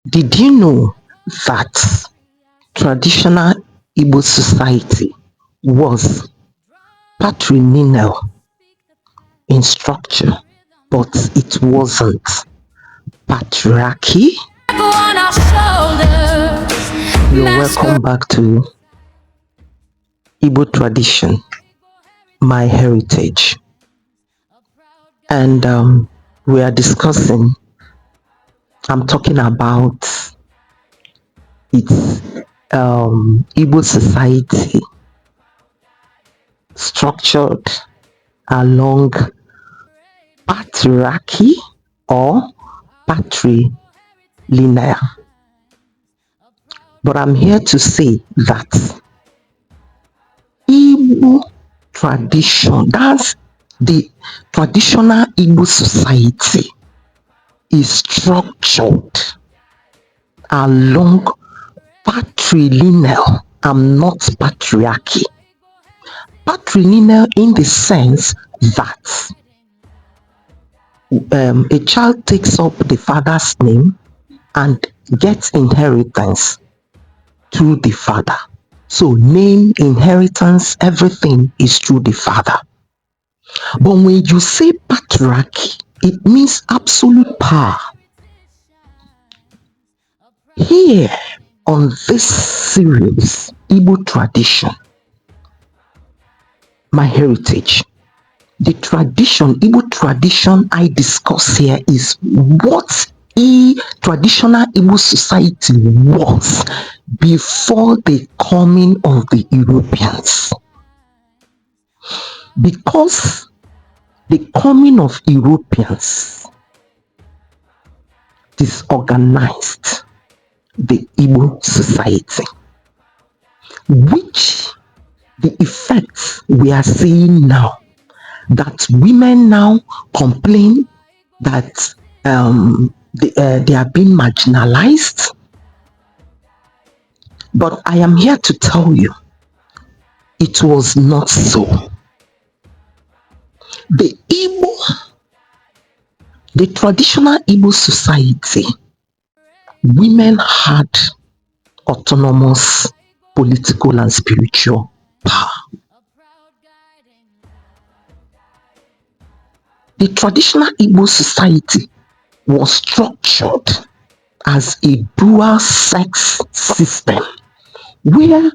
Did you know that traditional Igbo society was patrilineal in structure, but it wasn't patriarchy? You're welcome back to Igbo Tradition, My Heritage. And we are discussing, I'm talking about its Igbo society structured along patriarchy or patrilineal. But I'm here to say that Igbo tradition, that's the traditional Igbo society, is structured along patrilineal and not patriarchy. Patrilineal in the sense that a child takes up the father's name and gets inheritance through the father. So name, inheritance, everything is through the father. But when you say patriarchy, it means absolute power. Here on this series, Igbo Tradition, My Heritage, the tradition, Igbo tradition I discuss here is what traditional Igbo society was before the coming of the Europeans. Because the coming of Europeans disorganized the Igbo society, which the effects we are seeing now, that women now complain that they are being marginalized. But I am here to tell you, it was not so. The traditional Igbo society, women had autonomous political and spiritual power. The traditional Igbo society was structured as a dual sex system where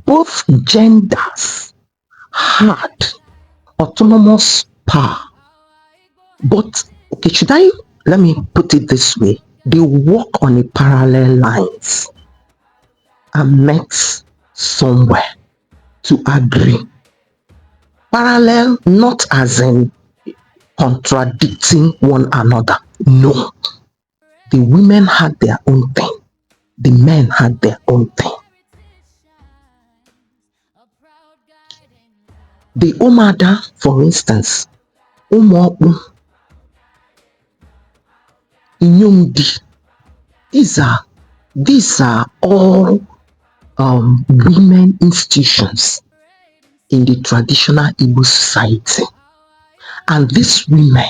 both genders had autonomous power. But okay, let me put it this way, they walk on a parallel lines and met somewhere to agree. Parallel, not as in contradicting one another. No. The women had their own thing. The men had their own thing. The Umuada, for instance, Umuopu, Inyumdi, these are all women institutions in the traditional Igbo society. And these women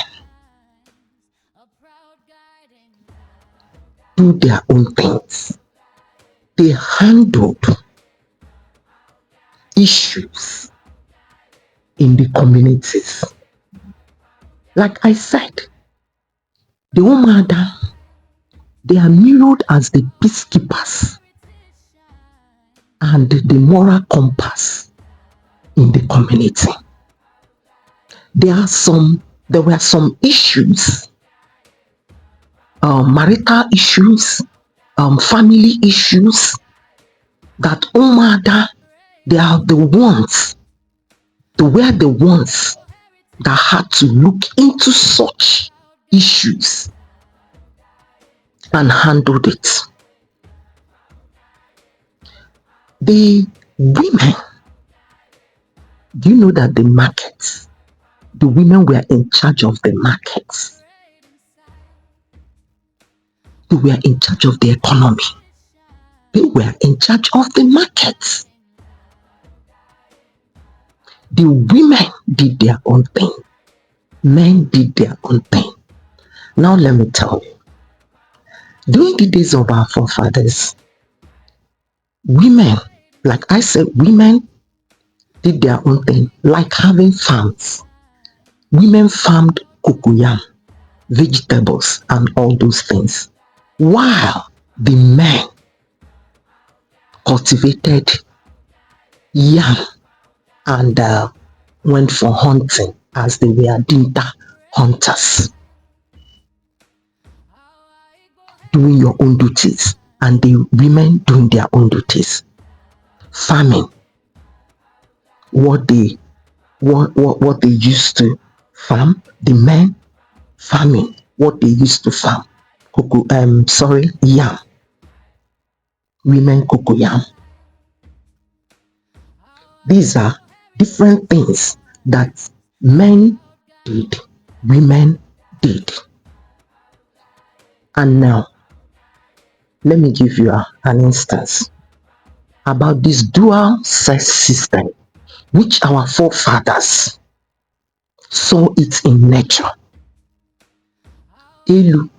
do their own things. They handled issues in the communities. Like I said, the Umuada, they are mirrored as the peacekeepers and the moral compass in the community. There were some issues, marital issues, family issues, that Umuada, they are the ones that had to look into such issues and handled it. The women, do you know that the women were in charge of the markets? They were in charge of the economy. They were in charge of the markets. The women did their own thing. Men did their own thing. Now let me tell you, During the days of our forefathers, women, like I said, women did their own thing, like having farms. Women farmed cocoyam, vegetables, and all those things, while the men cultivated yam and went for hunting as they were dinta hunters, doing your own duties, and the women doing their own duties, farming what they used to farm, the men farming what they used to farm, yam, women cocoyam. These are different things that men did, women did. And now, let me give you an instance about this dual sex system, which our forefathers saw it in nature. Elu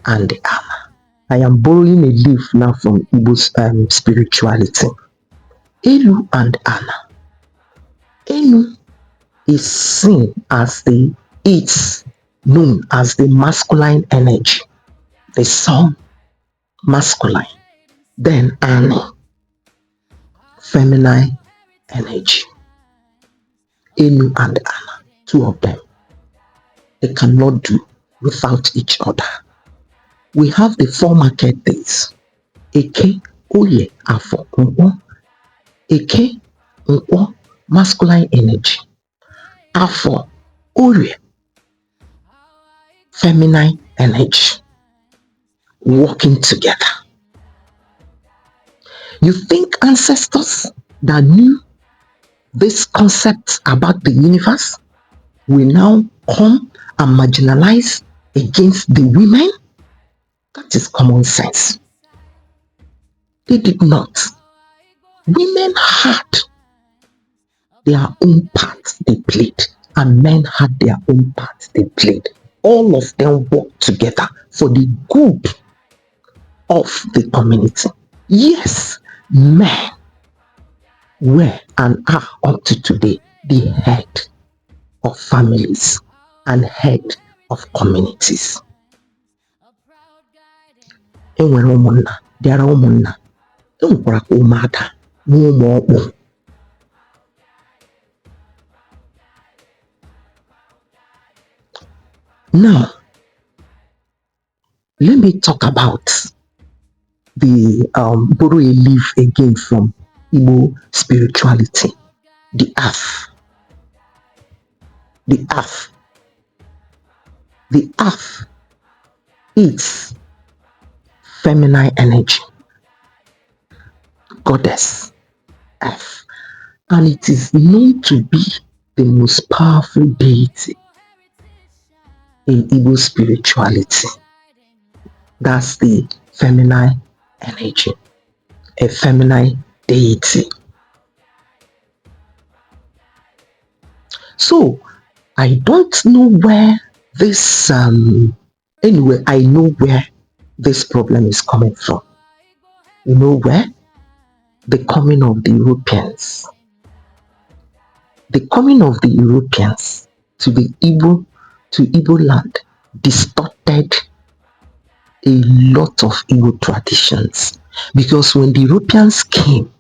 and Ama. I am borrowing a leaf now from Igbo's spirituality. Elu and Ama. Elu is seen as it's known as the masculine energy, the sun, masculine. Then Ani, feminine energy. Elu and Ana, two of them, they cannot do without each other. We have the 4 market days. Eke, Oye, Afo, Nkwo. Eke, Nkwo, masculine energy. Afo, Oye, feminine energy, working together. You think ancestors that knew this concept about the universe will now come and marginalize against the women? That is common sense. They did not. Women had their own part they played, and men had their own part they played. All of them worked together for the good of the community. Yes, men were and are up to today the head of families and head of communities. Enwere ụmụnna, there are ụmụnna, enwekwara Umuada na ụmụ. Now, let me talk about borrow a leaf again from Igbo spirituality, the earth. The earth. The earth is feminine energy, goddess, earth, and it is known to be the most powerful deity in Igbo spirituality. That's the feminine energy, a feminine deity. So I don't know where this anyway, I know where this problem is coming from. You know where? The coming of the Europeans. The coming of the Europeans to the Igbo land distorted a lot of Igbo traditions, because when the Europeans came,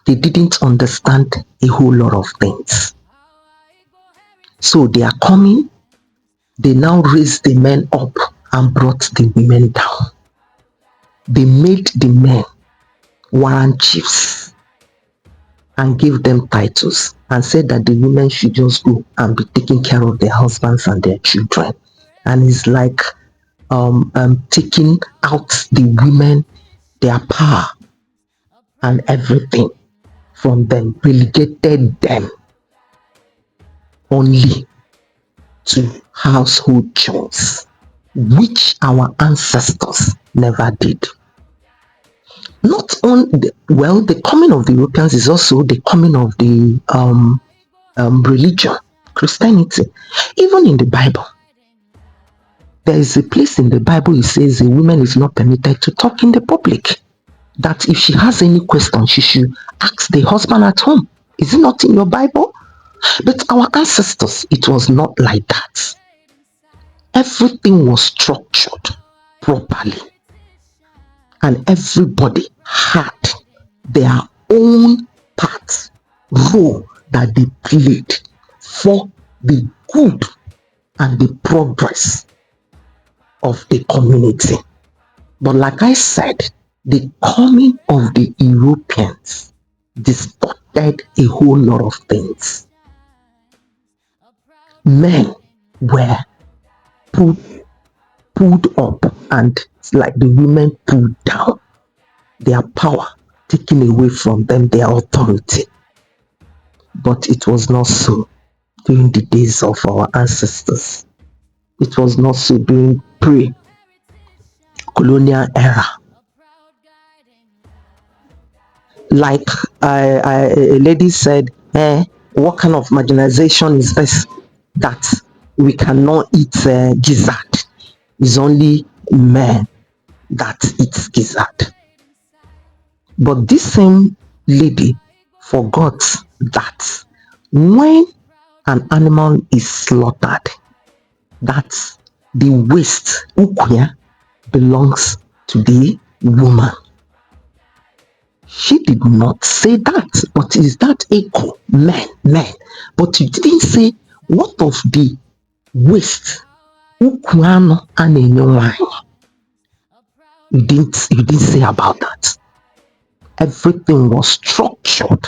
they didn't understand a whole lot of things. So they are coming, they now raised the men up and brought the women down. They made the men warrant chiefs and gave them titles and said that the women should just go and be taking care of their husbands and their children. And it's like taking out the women, their power and everything from them, relegated them only to household chores, which our ancestors never did. Not on the coming of the Europeans is also the coming of the religion, Christianity. Even in the Bible, There is a place in the Bible it says a woman is not permitted to talk in the public. That if she has any question, she should ask the husband at home. Is it not in your Bible? But our ancestors, it was not like that. Everything was structured properly, and everybody had their own part, role that they played for the good and the progress of the community. But like I said, the coming of the Europeans distorted a whole lot of things. Men were pulled up, and like the women pulled down, their power taken away from them, their authority. But it was not so during the days of our ancestors. It was not so during pre-colonial era. Like a lady said, what kind of marginalization is this, that we cannot eat gizzard? It's only men that eat gizzard. But this same lady forgot that when an animal is slaughtered, that the waist, ukuya, belongs to the woman. She did not say that, but is that equal? Men. But you didn't say what of the waist, ukuano and enyowanyi. You didn't say about that. Everything was structured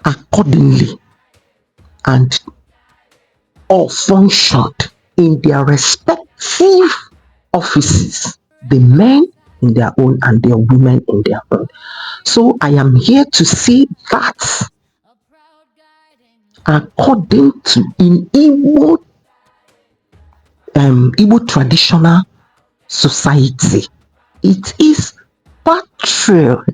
accordingly, and all functioned in their respective offices. The men in their own and their women in their own. So I am here to say that according to in Igbo traditional society, it is patrilineal,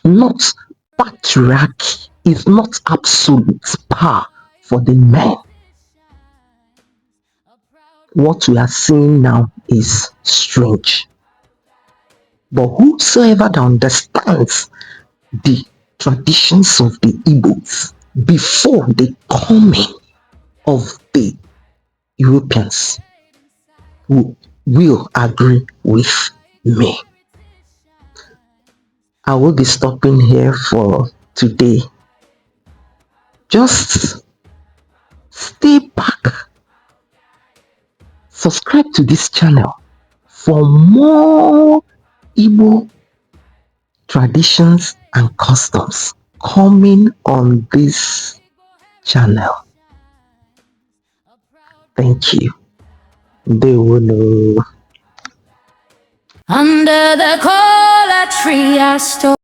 not patriarchy. Is not absolute power for the men. What we are seeing now is strange. But whosoever that understands the traditions of the Igbos before the coming of the Europeans will agree with me. I will be stopping here for today. Just stay back. Subscribe to this channel for more Igbo traditions and customs coming on this channel. Thank you. They will know. Under the cola tree I stood.